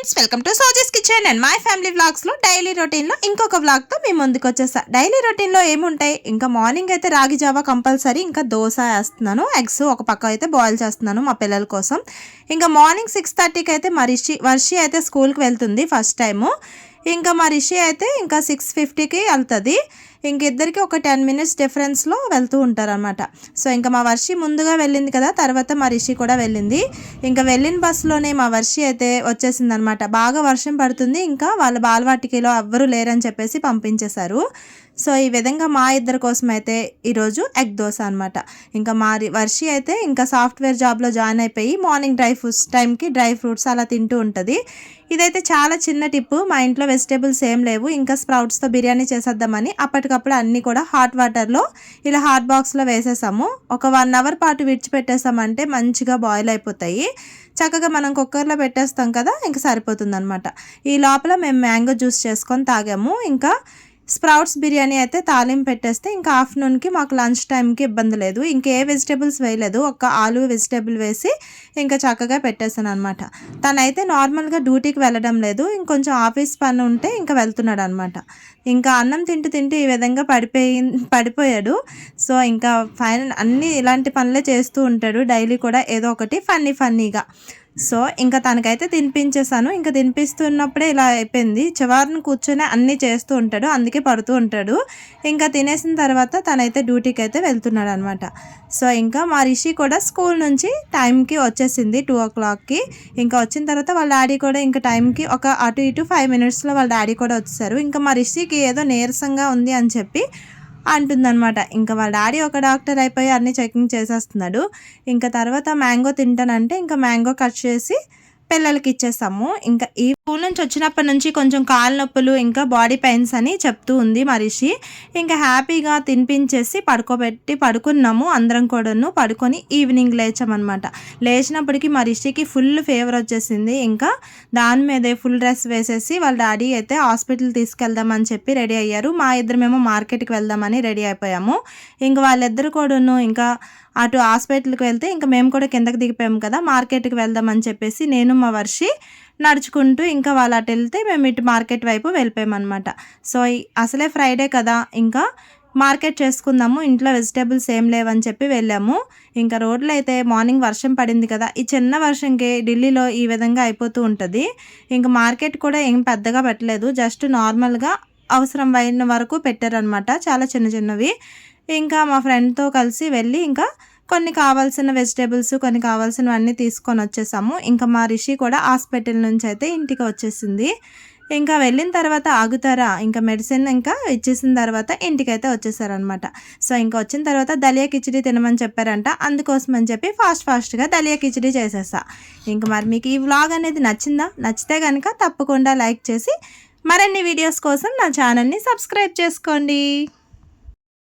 Friends, welcome to Soji's kitchen and my family వ్లాగ్స్లో daily రొటీన్లో ఇంకొక వ్లాగ్తో మీ ముందుకు వచ్చేసా. డైలీ రొటీన్లో ఏముంటాయి, ఇంకా మార్నింగ్ అయితే రాగి జావా కంపల్సరీ, ఇంకా దోశ వేస్తున్నాను, ఎగ్స్ ఒక పక్క అయితే బాయిల్ చేస్తున్నాను మా పిల్లల కోసం. ఇంకా మార్నింగ్ 6:30కి అయితే వర్షి అయితే స్కూల్కి వెళ్తుంది ఫస్ట్ టైము. ఇంకా మా రిషి అయితే ఇంకా 6:50కి వెళ్తుంది. ఇంకిద్దరికి ఒక 10 minutes డిఫరెన్స్లో వెళ్తూ ఉంటారనమాట. సో ఇంకా మా వర్షి ముందుగా వెళ్ళింది కదా, తర్వాత మా రిషి కూడా వెళ్ళింది. ఇంకా వెళ్ళిన బస్సులోనే మా వర్షి అయితే వచ్చేసింది అనమాట. బాగా వర్షం పడుతుంది, ఇంకా వాళ్ళ బాలవాటికలో ఎవ్వరూ లేరని చెప్పేసి పంపించేశారు. సో ఈ విధంగా మా ఇద్దరి కోసం అయితే ఈరోజు ఎగ్ దోశ అనమాట. ఇంకా మా వర్షి అయితే ఇంకా సాఫ్ట్వేర్ జాబ్లో జాయిన్ అయిపోయి మార్నింగ్ టైంకి డ్రై ఫ్రూట్స్ అలా తింటూ ఉంటుంది. ఇదైతే చాలా చిన్న టిప్పు. మా ఇంట్లో వెజిటేబుల్స్ ఏం లేవు, ఇంకా స్ప్రౌట్స్తో బిర్యానీ చేసేద్దామని అప్పటికప్పుడు అన్నీ కూడా హాట్ వాటర్లో ఇలా హాట్ బాక్స్లో వేసేసాము. ఒక 1 hour పాటు విడిచిపెట్టేసామంటే మంచిగా బాయిల్ అయిపోతాయి. చక్కగా మనం కుక్కర్లో పెట్టేస్తాం కదా, ఇంకా సరిపోతుంది అనమాట. ఈ లోపల మేము మ్యాంగో జ్యూస్ చేసుకొని తాగాము. ఇంకా స్ప్రౌట్స్ బిర్యానీ అయితే తాలింపు పెట్టేస్తే ఇంకా ఆఫ్టర్నూన్కి మాకు లంచ్ టైంకి ఇబ్బంది లేదు. ఇంకే వెజిటేబుల్స్ వేయలేదు, ఒక ఆలు వెజిటేబుల్ వేసి ఇంకా చక్కగా పెట్టేసాను అనమాట. తనైతే నార్మల్గా డ్యూటీకి వెళ్ళడం లేదు, ఇంకొంచెం ఆఫీస్ పని ఉంటే ఇంకా వెళ్తున్నాడు అనమాట. ఇంకా అన్నం తింటూ ఈ విధంగా పడిపోయాడు. సో ఇంకా ఫైనల్ అన్నీ ఇలాంటి పనులే చేస్తూ ఉంటాడు డైలీ కూడా, ఏదో ఒకటి ఫన్నీగా. సో ఇంకా తనకైతే తినిపించేసాను. ఇంకా తినిపిస్తున్నప్పుడే ఇలా అయిపోయింది. చివరిని కూర్చొని అన్నీ చేస్తూ ఉంటాడు, అందుకే పడుతూ ఉంటాడు. ఇంకా తినేసిన తర్వాత తనైతే డ్యూటీకి అయితే వెళ్తున్నాడు అనమాట. సో ఇంకా మా రిషి కూడా స్కూల్ నుంచి టైంకి వచ్చేసింది 2 o'clockకి. ఇంకా వచ్చిన తర్వాత వాళ్ళ డాడీ కూడా ఇంకా టైంకి ఒక అటు ఇటు 5 minutesలో వాళ్ళ డాడీ కూడా వచ్చేసారు. ఇంకా మా రిషికి ఏదో నీరసంగా ఉంది అని చెప్పి అంటుందన్నమాట. ఇంకా వాళ్ళ డాడీ ఒక డాక్టర్ అయిపోయి అన్నీ చెకింగ్ చేసేస్తున్నాడు. ఇంకా తర్వాత మ్యాంగో తింటానంటే ఇంకా మ్యాంగో కట్ చేసి పిల్లలకి ఇచ్చేసాము. ఇంకా ఈ స్కూల్ నుంచి వచ్చినప్పటి నుంచి కొంచెం కాళ్ళ నొప్పులు ఇంకా బాడీ పెయిన్స్ అని చెప్తూ ఉంది మా రిషి. ఇంకా హ్యాపీగా తినిపించేసి పడుకున్నాము అందరం కూడాను. పడుకొని ఈవినింగ్ లేచామన్నమాట. లేచినప్పటికీ మా రిషికి ఫుల్ ఫీవర్ వచ్చేసింది. ఇంకా దాని మీదే ఫుల్ డ్రెస్ వేసేసి వాళ్ళ డాడీ అయితే హాస్పిటల్ తీసుకెళ్దామని చెప్పి రెడీ అయ్యారు. మా ఇద్దరమేమో మార్కెట్కి వెళ్దామని రెడీ అయిపోయాము. ఇంకా వాళ్ళిద్దరు కూడాను ఇంకా అటు హాస్పిటల్కి వెళ్తే ఇంకా మేము కూడా కిందకి దిగిపోయాము కదా, మార్కెట్కి వెళ్దామని చెప్పేసి నేను మా వర్షి నడుచుకుంటూ ఇంకా వాళ్ళు అటు వెళ్తే మేము ఇటు మార్కెట్ వైపు వెళ్ళిపోయామన్నమాట. సో అసలే ఫ్రైడే కదా, ఇంకా మార్కెట్ చేసుకుందాము, ఇంట్లో వెజిటేబుల్స్ ఏం లేవని చెప్పి వెళ్ళాము. ఇంకా రోడ్లో అయితే మార్నింగ్ వర్షం పడింది కదా, ఈ చిన్న వర్షంకి ఢిల్లీలో ఈ విధంగా అయిపోతూ ఉంటుంది. ఇంకా మార్కెట్ కూడా ఏం పెద్దగా పెట్టలేదు, జస్ట్ నార్మల్గా అవసరం అయిన వరకు పెట్టారనమాట, చాలా చిన్నవి. ఇంకా మా ఫ్రెండ్తో కలిసి వెళ్ళి ఇంకా కొన్ని కావాల్సిన వెజిటేబుల్స్ కొన్ని కావాల్సినవన్నీ తీసుకొని వచ్చేసాము. ఇంకా మా రిషి కూడా హాస్పిటల్ నుంచి అయితే ఇంటికి వచ్చేసింది. ఇంకా వెళ్ళిన తర్వాత ఆగుతారా, ఇంకా మెడిసిన్ ఇంకా ఇచ్చేసిన తర్వాత ఇంటికైతే వచ్చేసారనమాట. సో ఇంకా వచ్చిన తర్వాత దలియా కిచిడి తినమని చెప్పారంట, అందుకోసం అని చెప్పి ఫాస్ట్గా దలియా కిచిడి చేసేసా. ఇంకా మరి మీకు ఈ వ్లాగ్ అనేది నచ్చితే కనుక తప్పకుండా లైక్ చేసి మరిన్ని వీడియోస్ కోసం నా ఛానల్ని సబ్స్క్రైబ్ చేసుకోండి.